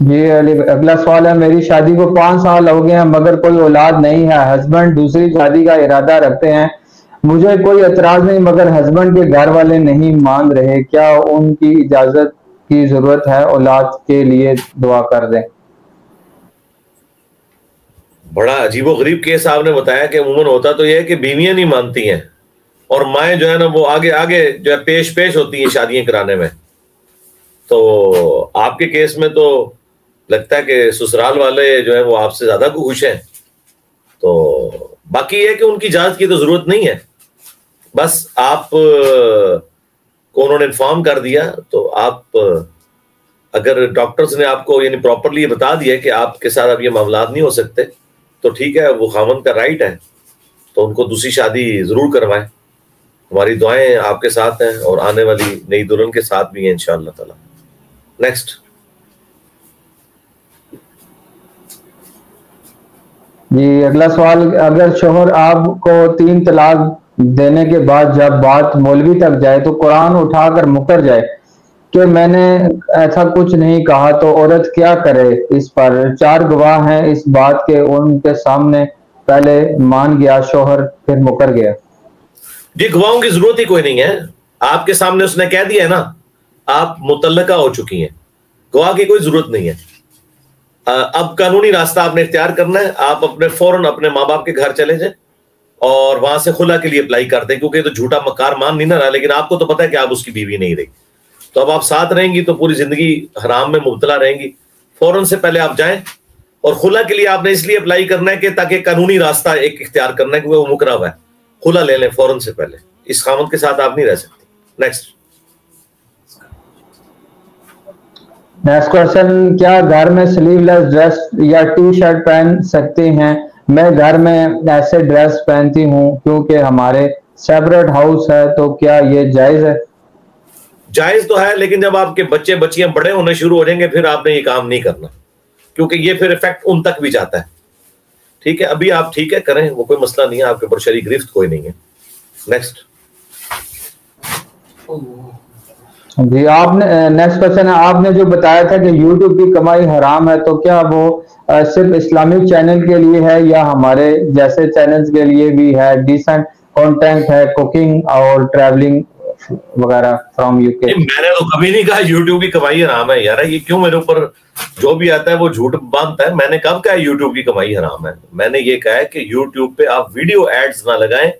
جی علی، اگلا سوال ہے، میری شادی کو 5 سال ہو گئے ہیں مگر کوئی اولاد نہیں ہے، ہسبینڈ دوسری شادی کا ارادہ رکھتے ہیں، مجھے کوئی اعتراض نہیں مگر ہسبینڈ کے گھر والے نہیں مان رہے، کیا ان کی اجازت کی ضرورت ہے؟ اولاد کے لیے دعا کر دیں۔ بڑا عجیب و غریب کیس آپ نے بتایا کہ عموماً ہوتا تو یہ ہے کہ بیویاں نہیں مانتی ہیں اور مائیں جو ہے نا وہ آگے آگے جو ہے پیش ہوتی ہیں شادیاں کرانے میں۔ تو آپ کے کیس میں تو لگتا ہے کہ سسرال والے جو ہیں وہ آپ سے زیادہ خوش ہیں۔ تو باقی یہ ہے کہ ان کی اجازت کی تو ضرورت نہیں ہے، بس آپ کو انہوں نے انفارم کر دیا تو آپ، اگر ڈاکٹرز نے آپ کو یعنی پراپرلی یہ بتا دیا کہ آپ کے ساتھ اب یہ معاملات نہیں ہو سکتے تو ٹھیک ہے، وہ خاوند کا رائٹ ہے، تو ان کو دوسری شادی ضرور کروائیں۔ ہماری دعائیں آپ کے ساتھ ہیں اور آنے والی نئی دلہن کے ساتھ بھی ہیں انشاءاللہ تعالی۔ نیکسٹ۔ جی اگلا سوال، اگر شوہر آپ کو 3 طلاق دینے کے بعد جب بات مولوی تک جائے تو قرآن اٹھا کر مکر جائے کہ میں نے ایسا کچھ نہیں کہا، تو عورت کیا کرے؟ اس پر 4 گواہ ہیں اس بات کے، ان کے سامنے پہلے مان گیا شوہر پھر مکر گیا۔ جی گواہوں کی ضرورت ہی کوئی نہیں ہے، آپ کے سامنے اس نے کہہ دیا ہے نا، آپ متعلقہ ہو چکی ہیں، گواہ کی کوئی ضرورت نہیں ہے۔ اب قانونی راستہ آپ نے اختیار کرنا ہے، آپ فوراً اپنے ماں باپ کے گھر چلے جائیں اور وہاں سے خلا کے لیے اپلائی کر دیں، کیونکہ یہ تو جھوٹا مکار مان نہیں نہ رہا، لیکن آپ کو تو پتہ ہے کہ آپ اس کی بیوی نہیں رہی، تو اب آپ ساتھ رہیں گی تو پوری زندگی حرام میں مبتلا رہیں گی۔ فوراً سے پہلے آپ جائیں، اور خلا کے لیے آپ نے اس لیے اپلائی کرنا ہے کہ تاکہ قانونی راستہ ایک اختیار کرنا ہے، کیونکہ وہ مکرا ہوا ہے، خلا لے لیں فوراً سے پہلے، اس خاوند کے ساتھ آپ نہیں رہ سکتے۔ نیکسٹ۔ نیکسٹ کوشچن، کیا گھر میں سلیو لیس ڈریس یا ٹی شرٹ پہن سکتے ہیں؟ میں گھر میں ایسے ڈریس پہنتی ہوں کیونکہ ہمارے سیپریٹ ہاؤس ہے، تو کیا یہ جائز ہے؟ جائز تو ہے، لیکن جب آپ کے بچے بچیاں بڑے ہونے شروع ہو جائیں گے پھر آپ نے یہ کام نہیں کرنا، کیونکہ یہ پھر افیکٹ ان تک بھی جاتا ہے۔ ٹھیک ہے، ابھی آپ ٹھیک ہے کریں، وہ کوئی مسئلہ نہیں ہے، آپ کے اوپر شرعی گرفت کوئی نہیں ہے۔ نیکسٹ۔ جی آپ نے نیکسٹ کوشچن ہے، آپ نے جو بتایا تھا کہ یوٹیوب کی کمائی حرام ہے، تو کیا وہ صرف اسلامک چینل کے لیے ہے یا ہمارے جیسے چینلز کے لیے بھی ہے؟ ڈیسنٹ کانٹینٹ ہے، کوکنگ اور ٹریولنگ وغیرہ فرام یو کے۔ میں نے تو کبھی نہیں کہا یوٹیوب کی کمائی حرام ہے، یار یہ کیوں میرے اوپر جو بھی آتا ہے وہ جھوٹ باندھتا ہے؟ میں نے کب کہا یوٹیوب کی کمائی حرام ہے؟ میں نے یہ کہا ہے کہ یوٹیوب پہ آپ ویڈیو ایڈز نہ لگائیں،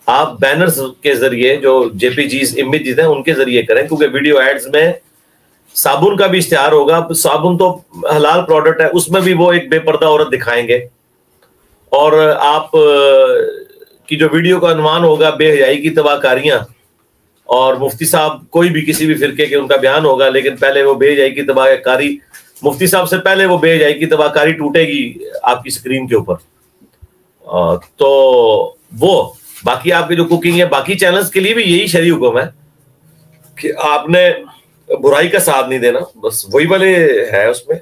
آپ بینرز کے ذریعے جو جے پی جیز امیجز ہیں ان کے ذریعے کریں، کیونکہ ویڈیو ایڈز میں صابن کا بھی اشتہار ہوگا، صابن تو حلال پروڈکٹ ہے، اس میں بھی وہ ایک بے پردہ عورت دکھائیں گے، اور آپ کی جو ویڈیو کا عنوان ہوگا بے حیائی کی تباہ کاریاں، اور مفتی صاحب کوئی بھی کسی بھی فرقے کے ان کا بیان ہوگا، لیکن پہلے وہ بے حیائی کی تباہ کاری، مفتی صاحب سے پہلے وہ بے حیائی کی تباہ کاری ٹوٹے گی آپ کی سکرین کے اوپر۔ تو وہ باقی آپ کی جو کوکنگ ہے، باقی چینلز کے لیے بھی یہی شرعی حکم ہے کہ آپ نے برائی کا ساتھ نہیں دینا، بس وہی والے ہے اس میں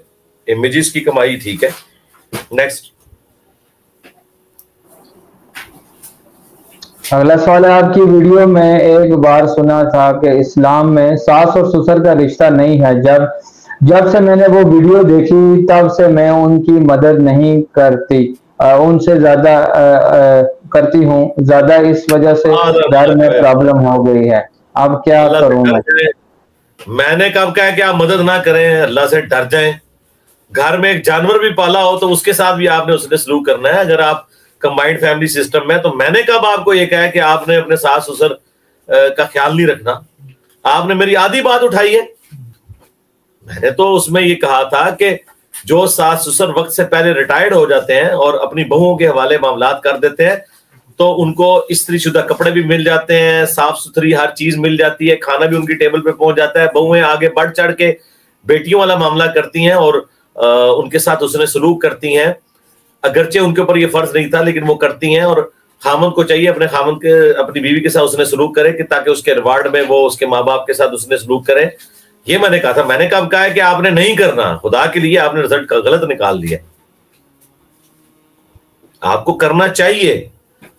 امیجز کی کمائی ٹھیک ہے۔ نیکسٹ۔ اگلا سوال ہے، آپ کی ویڈیو میں ایک بار سنا تھا کہ اسلام میں ساس اور سسر کا رشتہ نہیں ہے، جب سے میں نے وہ ویڈیو دیکھی تب سے میں ان کی مدد نہیں کرتی، ان سے زیادہ کرتی ہوں زیادہ، اس وجہ سے گھر میں پرابلم ہو گئی ہے، اب کیا کروں میں نے کب کہا کہ آپ مدد نہ کریں، اللہ سے ڈر جائیں۔ گھر میں ایک جانور بھی پالا ہو تو اس کے ساتھ بھی آپ نے اس نے سلوک کرنا ہے، اگر آپ کمبائنڈ فیملی سسٹم میں، تو میں نے کب آپ کو یہ کہا کہ آپ نے اپنے ساس سسر کا خیال نہیں رکھنا؟ آپ نے میری آدھی بات اٹھائی ہے، میں نے تو اس میں یہ کہا تھا کہ جو ساس سسر وقت سے پہلے ریٹائرڈ ہو جاتے ہیں اور اپنی بہوؤں کے حوالے معاملات کر دیتے ہیں تو ان کو استری شدہ کپڑے بھی مل جاتے ہیں، صاف ستھری ہر چیز مل جاتی ہے، کھانا بھی ان کی ٹیبل پہ پہنچ جاتا ہے، بہویں آگے بڑھ چڑھ کے بیٹیوں والا معاملہ کرتی ہیں اور ان کے ساتھ حسن سلوک کرتی ہیں، اگرچہ ان کے اوپر یہ فرض نہیں تھا لیکن وہ کرتی ہیں، اور خامند کو چاہیے اپنی بیوی کے ساتھ حسن سلوک کرے کہ تاکہ اس کے ریوارڈ میں وہ اس کے ماں باپ کے ساتھ حسن سلوک کرے۔ یہ میں نے کہا تھا، میں نے کب کہا ہے کہ آپ نے نہیں کرنا؟ خدا کے لیے آپ نے رزلٹ غلط نکال دیا، آپ کو کرنا چاہیے،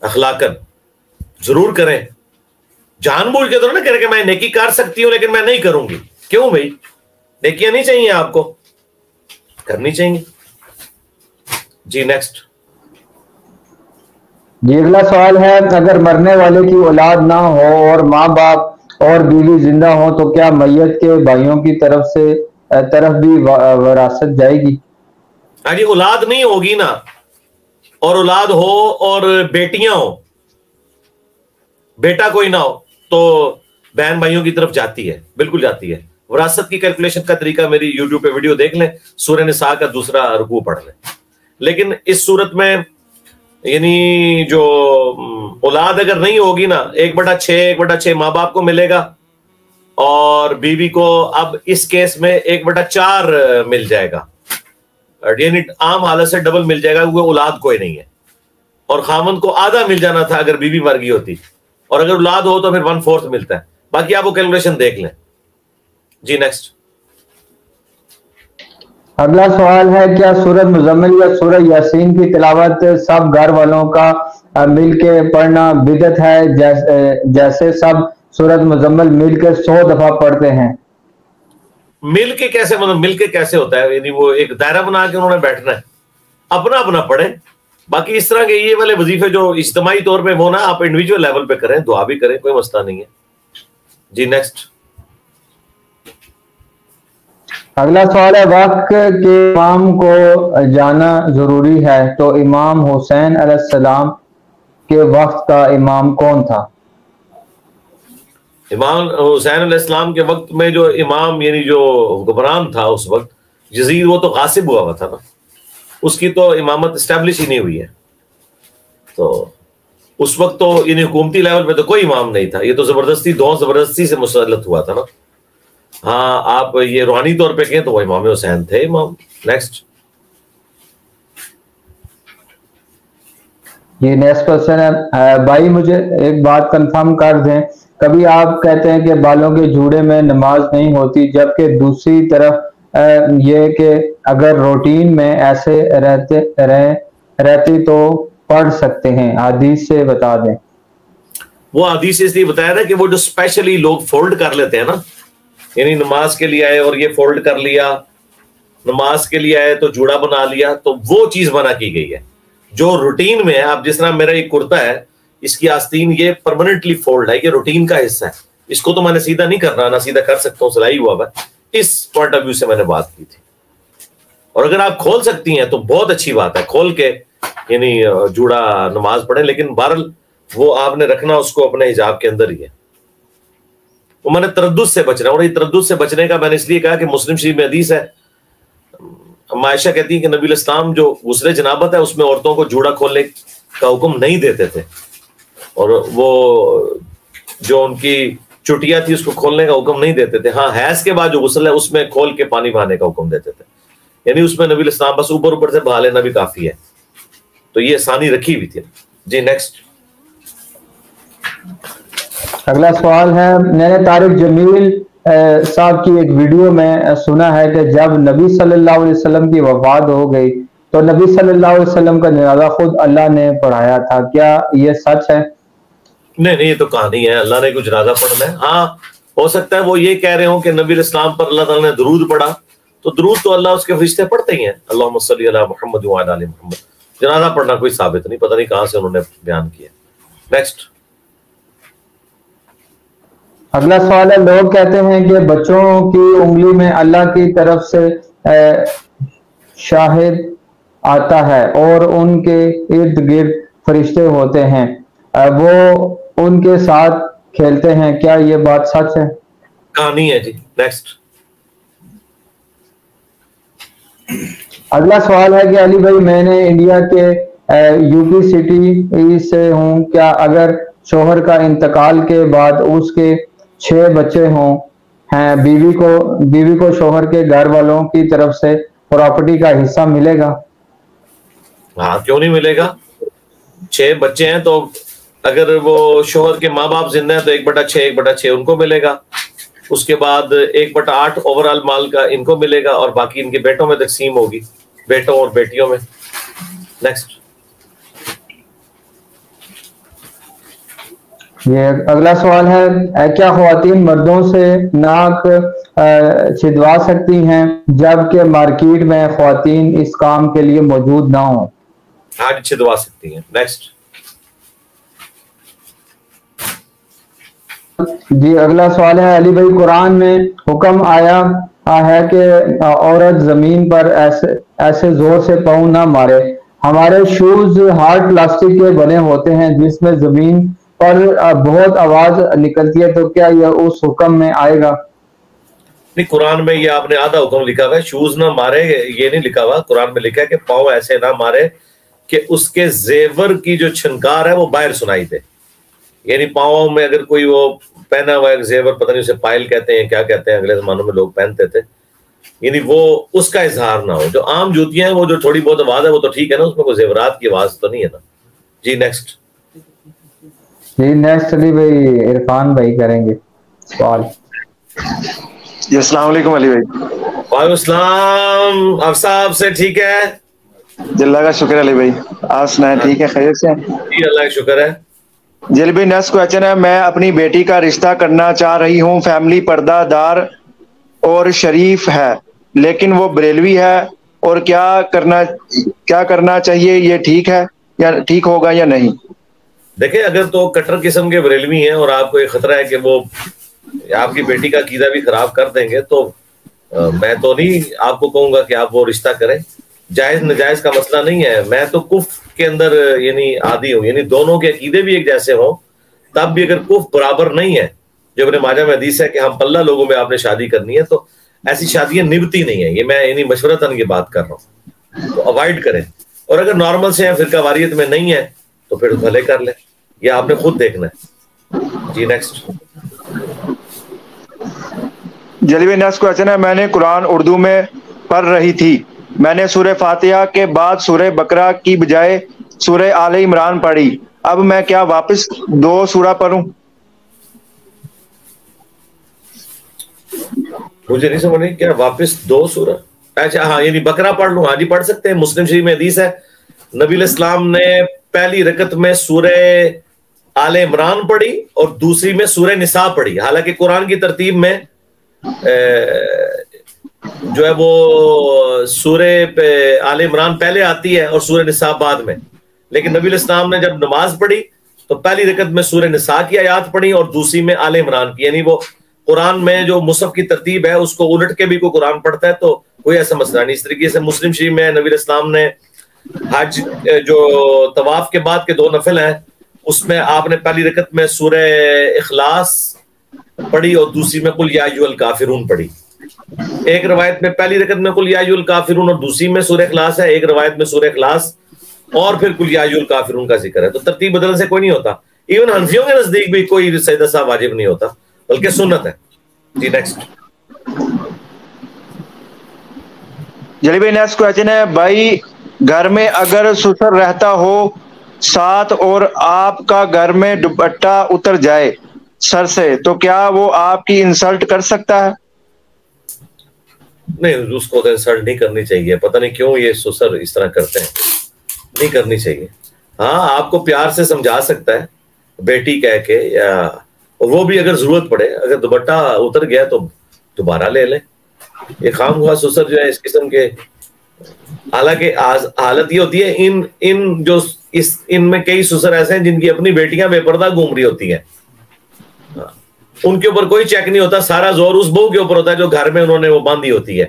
اخلاقاً ضرور کریں، جان بوجھ کے تو نہ کریں کہ میں نیکی کر سکتی ہوں لیکن میں نہیں کروں گی، کیوں بھائی؟ نیکیاں نہیں چاہیے آپ کو؟ کرنی چاہیے. جی نیکسٹ. جی اگلا سوال ہے، اگر مرنے والے کی اولاد نہ ہو اور ماں باپ اور بیوی زندہ ہو تو کیا میت کے بھائیوں کی طرف بھی وراثت جائے گی؟ ہاں جی، اولاد نہیں ہوگی نا، اور اولاد ہو اور بیٹیاں ہو، بیٹا کوئی نہ ہو تو بہن بھائیوں کی طرف جاتی ہے، بالکل جاتی ہے. وراثت کی کیلکولیشن کا طریقہ میری یوٹیوب پہ ویڈیو دیکھ لیں، سورہ نساء کا 2 رکوع پڑھ لیں. لیکن اس صورت میں یعنی جو اولاد اگر نہیں ہوگی نا، 1/6 ماں باپ کو ملے گا، اور بیوی کو اب اس کیس میں 1/4 مل جائے گا، یعنی عام حالت سے ڈبل مل جائے گا کیونکہ اولاد کوئی نہیں ہے. اور خامن کو آدھا مل جانا تھا اگر بیوی مر گئی ہوتی، اور اگر اولاد ہو تو پھر 1/4 ملتا ہے. باقی آپ وہ کیلکولیشن دیکھ لیں. جی نیکسٹ. اگلا سوال ہے، کیا سورۃ مزمل یا سورہ یاسین کی تلاوت سب گھر والوں کا مل کے پڑھنا بدعت ہے، جیسے سب سورۃ مزمل مل کے 100 دفعہ پڑھتے ہیں؟ مل کے کیسے، مطلب مل کے کیسے ہوتا ہے؟ یعنی وہ ایک دائرہ بنا کے انہوں نے بیٹھنا ہے، اپنا اپنا پڑھیں. باقی اس طرح کے یہ والے وظیفے جو اجتماعی طور پہ وہ نا آپ انڈیویجول لیول پہ کریں، دعا بھی کریں، کوئی مسئلہ نہیں ہے. جی نیکسٹ. اگلا سوال ہے، وقت کے امام کو جانا ضروری ہے تو امام حسین علیہ السلام کے وقت کا امام کون تھا؟ امام حسین علیہ السلام کے وقت میں جو امام یعنی جو حکمران تھا اس وقت، یزید، وہ تو غاصب ہوا تھا نا، اس کی تو امامت اسٹیبلش ہی نہیں ہوئی ہے. تو اس وقت تو یعنی حکومتی لیول پہ تو کوئی امام نہیں تھا، یہ تو زبردستی سے مسلط ہوا تھا نا. ہاں آپ یہ روحانی طور پہ کہیں تو وہ امام حسین تھے امام. نیکسٹ. یہ نیکسٹ کوشچن ہے، بھائی مجھے ایک بات کنفرم کر دیں، کبھی آپ کہتے ہیں کہ بالوں کے جوڑے میں نماز نہیں ہوتی، جبکہ دوسری طرف یہ کہ اگر روٹین میں ایسے رہتی تو پڑھ سکتے ہیں، حدیث سے بتا دیں. وہ حدیث اس لیے بتایا نا کہ وہ جو اسپیشلی لوگ فولڈ کر لیتے ہیں نا، یعنی نماز کے لیے آئے اور یہ فولڈ کر لیا، نماز کے لیے آئے تو جوڑا بنا لیا، تو وہ چیز منع کی گئی ہے. جو روٹین میں ہے، اب جس طرح میرا ایک کرتا ہے، اس کی آستین یہ پرماننٹلی فولڈ ہے، یہ روٹین کا حصہ ہے، اس کو تو میں نے سیدھا نہیں کرنا، نہ سیدھا کر سکتا ہوں، سلائی ہوا ہے. اس پوائنٹ آف ویو سے میں نے بات کی تھی. اور اگر آپ کھول سکتی ہیں تو بہت اچھی بات ہے، کھول کے یعنی جوڑا نماز پڑھیں، لیکن بہرحال وہ آپ نے رکھنا اس کو اپنے حجاب کے اندر ہی ہے. وہ میں نے تردد سے بچنا، اور یہ تردد سے بچنے کا میں نے اس لیے کہا کہ مسلم شریف میں حدیث ہے، عائشہ کہتی ہیں کہ نبی الاسلام جو غسل جنابت ہے اس میں عورتوں کو جوڑا کھولنے کا حکم نہیں دیتے تھے، اور وہ جو ان کی چٹیا تھی اس کو کھولنے کا حکم نہیں دیتے تھے. ہاں حیض کے بعد جو غسل ہے اس میں کھول کے پانی بہانے کا حکم دیتے تھے، یعنی اس میں نبی الاسلام بس اوپر سے بہا لینا بھی کافی ہے، تو یہ آسانی رکھی ہوئی تھی. جی نیکسٹ. اگلا سوال ہے، میں نے طارق جمیل صاحب کی ایک ویڈیو میں سنا ہے کہ جب نبی صلی اللہ علیہ وسلم کی وفات ہو گئی تو نبی صلی اللہ علیہ وسلم کا جنازہ خود اللہ نے پڑھایا تھا، کیا یہ سچ ہے؟ نہیں یہ تو کہانی ہے، اللہ نے کچھ جنازہ پڑھنا ہے. ہاں ہو سکتا ہے وہ یہ کہہ رہے ہوں کہ نبی الاسلام پر اللہ تعالیٰ نے درود پڑھا، تو درود تو اللہ اس کے فرشتے پڑھتے ہی ہیں، اللہم صلی علی محمد وعلی آل محمد. جنازہ پڑھنا کوئی ثابت نہیں، پتہ نہیں کہاں سے انہوں نے بیان کیا. نیکسٹ. اگلا سوال ہے، لوگ کہتے ہیں کہ بچوں کی انگلی میں اللہ کی طرف سے شاہد آتا ہے اور ان کے ارد گرد فرشتے ہوتے ہیں، وہ ان کے ساتھ کھیلتے ہیں، کیا یہ بات سچ ہے؟ کہانی ہے جی. نیکسٹ. اگلا سوال ہے کہ علی بھائی میں نے انڈیا کے یو پی سٹی سے ہوں، کیا اگر شوہر کا انتقال کے بعد اس کے 6 بچے ہیں، بیوی کو شوہر کے گھر والوں کی طرف سے پراپرٹی کا حصہ ملے گا؟ ہاں کیوں نہیں ملے گا، 6 بچے ہیں تو اگر وہ شوہر کے ماں باپ زندہ ہیں تو 1/6 ان کو ملے گا، اس کے بعد 1/8 اوور آل مال کا ان کو ملے گا، اور باقی ان کے بیٹوں میں تقسیم ہوگی، بیٹوں اور بیٹیوں میں. نیکسٹ. یہ اگلا سوال ہے، کیا خواتین مردوں سے ناک چھدوا سکتی ہیں جبکہ مارکیٹ میں خواتین اس کام کے لیے موجود نہ ہوں؟ آج چھدوا سکتی ہیں. نیکسٹ. جی اگلا سوال ہے علی بھائی، قرآن میں حکم آیا ہے کہ عورت زمین پر ایسے زور سے پاؤں نہ مارے. ہمارے شوز ہارڈ پلاسٹک کے بنے ہوتے ہیں جس میں زمین پر بہت آواز نکلتی ہے، تو کیا یہ اس حکم میں آئے گا؟ نہیں، قرآن میں یہ آپ نے آدھا حکم لکھا ہوا ہے، شوز نہ مارے یہ نہیں لکھا ہوا. قرآن میں لکھا ہے کہ پاؤں ایسے نہ مارے کہ اس کے زیور کی جو چھنکار ہے وہ باہر سنائی دے. یعنی پاؤں میں اگر کوئی وہ پہنا ہوا ہے زیور، پتہ نہیں اسے پائل کہتے ہیں کیا کہتے ہیں، اگلے زمانوں میں لوگ پہنتے تھے، یعنی وہ اس کا اظہار نہ ہو. جو عام جوتیاں ہیں وہ جو تھوڑی بہت آواز ہے وہ تو ٹھیک ہے نا، اس میں کوئی زیورات کی آواز تو نہیں ہے نا. جی نیکسٹ. جی نیکسٹ علی بھائی عرفان بھائی کریں گے سوال. جی السلام علیکم علی بھائی. وعلیکم السلام. آپ صاحب سے ٹھیک ہے؟ جی اللہ کا شکر ہے علی بھائی، آپ سنائیں ٹھیک ہے خیریت سے؟ جی اللہ کا شکر ہے. جی علی بھائی نیکسٹ کویسچن ہے، میں اپنی بیٹی کا رشتہ کرنا چاہ رہی ہوں. فیملی پردہ دار اور شریف ہے لیکن وہ بریلوی ہے، اور کیا کرنا چاہیے؟ یہ ٹھیک ہے یا ٹھیک ہوگا یا نہیں؟ دیکھیں اگر تو کٹر قسم کے بریلوی ہیں اور آپ کو یہ خطرہ ہے کہ وہ آپ کی بیٹی کا عقیدہ بھی خراب کر دیں گے، تو میں تو نہیں آپ کو کہوں گا کہ آپ وہ رشتہ کریں. جائز نجائز کا مسئلہ نہیں ہے. میں تو کفر کے اندر یعنی عادی ہوں، یعنی دونوں کے عقیدے بھی ایک جیسے ہوں تب بھی اگر کفر برابر نہیں ہے، جو ابن ماجہ میں حدیث ہے کہ ہم پلہ لوگوں میں آپ نے شادی کرنی ہے، تو ایسی شادیاں نبھتی نہیں ہیں. یہ میں یعنی مشورتاً یہ بات کر رہا ہوں، تو اوائڈ کریں. اور اگر نارمل سے ہیں، فرقہ واریت میں نہیں ہے، تو پھر بھلے کر لیں. یہ آپ نے خود دیکھنا ہے. جی نیکسٹ. جلی بھائی نیکسٹ کویسچن ہے، میں نے قرآن اردو میں پڑھ رہی تھی. میں نے سورہ فاتحہ کے بعد سورہ بقرہ کی بجائے سورہ آل عمران پڑھی. اب میں کیا واپس 2 سورہ پڑھوں؟ مجھے نہیں سمجھ نہیں کیا واپس 2 سورہ؟ اچھا ہاں، یعنی بقرہ پڑھ لوں. ہاں جی پڑھ سکتے ہیں. مسلم شریف میں حدیث ہے نبی علیہ السلام نے پہلی رکعت میں سورہ آل عمران پڑھی اور دوسری میں سورہ نساء پڑھی. حالانکہ قرآن کی ترتیب میں جو ہے وہ سورہ آل عمران پہلے آتی ہے اور سورہ نساء بعد میں، لیکن نبی علیہ السلام نے جب نماز پڑھی تو پہلی رکعت میں سورہ نساء کی آیات پڑھی اور دوسری میں آل عمران کی. یعنی وہ قرآن میں جو مصحف کی ترتیب ہے اس کو الٹ کے بھی کوئی قرآن پڑھتا ہے تو کوئی ایسا مسئلہ نہیں. اس طریقے سے مسلم شریف میں نبی علیہ السلام نے حج جو طواف کے بعد کے 2 نفل ہیں اس میں آپ نے پہلی رکعت میں سورہ اخلاص پڑھی اور دوسری میں قل یا ایھا الکافرون پڑھی. ایک روایت میں پہلی رکعت میں قل یا ایھا الکافرون اور دوسری میں سورہ اخلاص ہے، ایک روایت میں سورہ اخلاص اور پھر قل یا ایھا الکافرون کا ذکر ہے. تو ترتیب بدلنے سے کوئی نہیں ہوتا. ایون حنفیوں کے نزدیک بھی کوئی سجدہ سہو واجب نہیں ہوتا بلکہ سنت ہے. جی نیکسٹ. جلی بھائی نیکسٹ کویسچن ہے، بھائی گھر میں اگر سسر رہتا ہو ساتھ اور آپ کا گھر میں دوپٹہ اتر جائے سر سے، تو کیا وہ آپ کی انسلٹ کر سکتا ہے؟ نہیں، اس کو تو انسلٹ نہیں کرنی چاہیے. پتہ نہیں کیوں یہ سسر اس طرح کرتے ہیں، نہیں کرنی چاہیے. ہاں آپ کو پیار سے سمجھا سکتا ہے بیٹی کہہ کے، یا وہ بھی اگر ضرورت پڑے اگر دوپٹہ اتر گیا تو دوبارہ لے لیں. یہ خام خواہ سسر جو ہے اس قسم کے، حالانکہ حالت یہ ہوتی ہے ان میں کئی سسر ایسے ہیں جن کی اپنی بیٹیاں بے پردہ گھوم رہی ہوتی ہیں، ان کے اوپر کوئی چیک نہیں ہوتا، سارا زور اس بہو کے اوپر ہوتا ہے جو گھر میں انہوں نے وہ باندھی ہوتی ہے.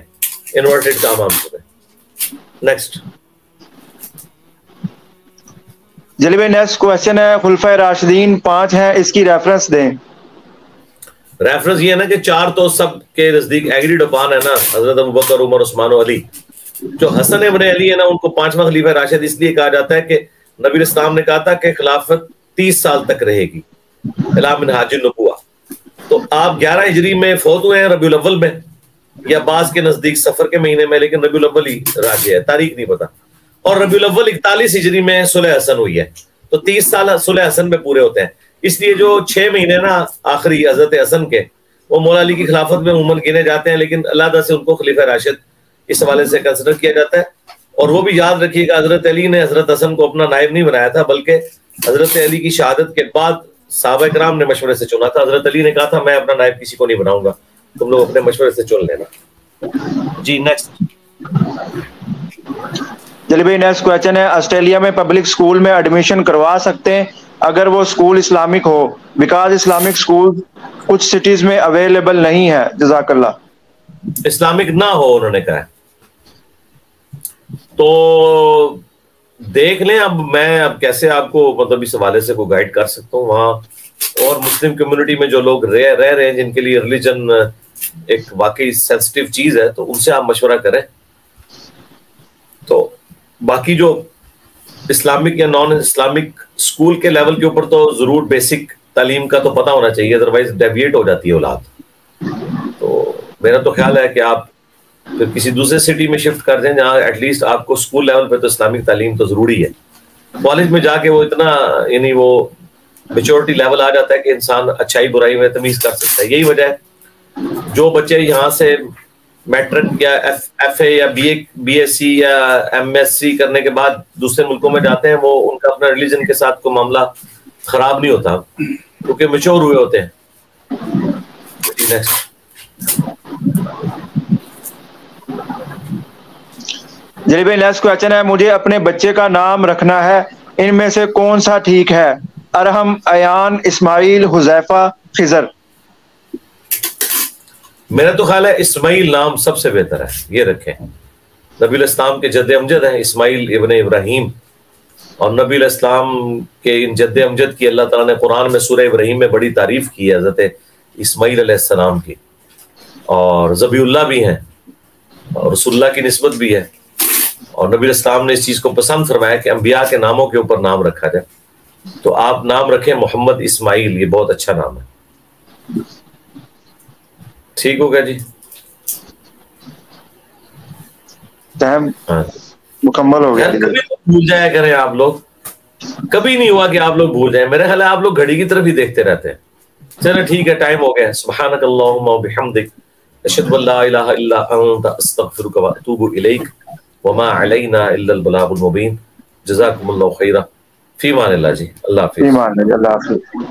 انورٹڈ کام ہم. نیکسٹ. جلی بھائی نیکسٹ کویسچن ہے، خلفائے راشدین 5 ہیں، اس کی ریفرنس دیں. ریفرنس یہ ہے نا کہ 4 تو سب کے نزدیک ایگریڈ اپان ہے نا، حضرت ابوبکر، عمر، عثمان و علی. جو حسن ابن علی ہے نا ان کو 5واں خلیفہ راشد اس لیے کہا جاتا ہے کہ نبی علیہ السلام نے کہا تھا کہ خلافت 30 سال تک رہے گی، الا منہاج النبوہ. تو آپ 11 ہجری میں فوت ہوئے ہیں ربیع الاول میں، یا بعض کے نزدیک سفر کے مہینے میں، لیکن ربیع الاول ہی راجح ہے، تاریخ نہیں پتا. اور ربیع الاول 41 ہجری میں صلح حسن ہوئی ہے، تو 30 سال صلح حسن میں پورے ہوتے ہیں. اس لیے جو 6 مہینے نا آخری حضرت حسن کے وہ مولا علی کی خلافت میں عموماً گنے جاتے ہیں، لیکن علیحدہ سے ان کو خلیفہ راشد اس حوالے سے کنسیڈر کیا جاتا ہے. اور وہ بھی یاد رکھیے گا حضرت علی نے حضرت حسن کو اپنا نائب نہیں بنایا تھا، بلکہ حضرت علی کی شہادت کے بعد صحابہ کرام نے مشورے سے چنا تھا. حضرت علی نے کہا تھا میں اپنا نائب کسی کو نہیں بناؤں گا، تم لوگ اپنے مشورے سے چن لینا جی. نیکسٹ جلی بھائی نیکسٹ کویشچن ہے, آسٹریلیا میں پبلک اسکول میں ایڈمیشن کروا سکتے ہیں اگر وہ school Islamic who, because Islamic school کچھ سٹیز میں اویلیبل نہیں ہے, جزاک اللہ. اسلامک نہ ہو انہوں نے کہا ہے تو دیکھ لیں. اب میں اب کیسے آپ کو مطلب اس حوالے سے کو گائیڈ کر سکتا ہوں. وہاں اور مسلم کمیونٹی میں جو لوگ رہ رہے ہیں جن کے لیے ریلیجن ایک واقعی سینسٹیو چیز ہے, تو ان سے آپ مشورہ کریں. تو باقی جو اسلامک یا نان اسلامک اسکول کے لیول کے اوپر تو ضرور بیسک تعلیم کا تو پتہ ہونا چاہیے, ادروائز ڈیویٹ ہو جاتی ہے اولاد. تو میرا تو خیال ہے کہ آپ پھر کسی دوسرے سٹی میں شفٹ کر دیں جہاں ایٹ لیسٹ آپ کو اسکول لیول پہ تو اسلامک تعلیم تو ضروری ہے. کالج میں جا کے وہ اتنا یعنی وہ میچورٹی لیول آ جاتا ہے کہ انسان اچھائی برائی میں تمیز کر سکتا ہے. یہی وجہ ہے جو بچے یہاں سے میٹرک یا ایف اے یا بی ایس سی یا ایم ایس سی کرنے کے بعد دوسرے ملکوں میں جاتے ہیں, وہ ان کا اپنا ریلیجن کے ساتھ کوئی معاملہ خراب نہیں ہوتا کیونکہ میچور ہوئے ہوتے ہیں. جلی بھائی نیکسٹ کویشچن ہے, مجھے اپنے بچے کا نام رکھنا ہے, ان میں سے کون سا ٹھیک ہے؟ ارحم, ایان, اسماعیل, حذیفہ, خضر. میرا تو خیال ہے اسماعیل نام سب سے بہتر ہے, یہ رکھیں. نبی الاسلام کے جد امجد ہیں اسماعیل ابن ابراہیم, اور نبی الاسلام کے ان جد امجد کی اللہ تعالیٰ نے قرآن میں سورہ ابراہیم میں بڑی تعریف کی ہے حضرت اسماعیل علیہ السلام کی, اور ذبیح اللہ بھی ہیں اور رسول اللہ کی نسبت بھی ہے. اور نبی الاسلام نے اس چیز کو پسند فرمایا کہ انبیاء کے ناموں کے اوپر نام رکھا جائے. تو آپ نام رکھیں محمد اسماعیل, یہ بہت اچھا نام ہے. ٹھیک ہو گیا جی, ٹائم مکمل ہو گیا. کبھی تو بھول جایا کریں آپ لوگ, کبھی نہیں ہوا کہ آپ لوگ بھول جائیں. میرا خیال ہے آپ لوگ گھڑی کی طرف ہی دیکھتے رہتے ہیں. چلو ٹھیک ہے, ٹائم ہو گیا. سبحانک اللہم و بحمدک, اشہد ان لا الہ الا انت, استغفرک و اتوب الیک, وما علینا الا البلاغ المبین. جزاکم اللہ خیرا. فی امان اللہ جی, اللہ حافظ. ایمان ہے, اللہ حافظ.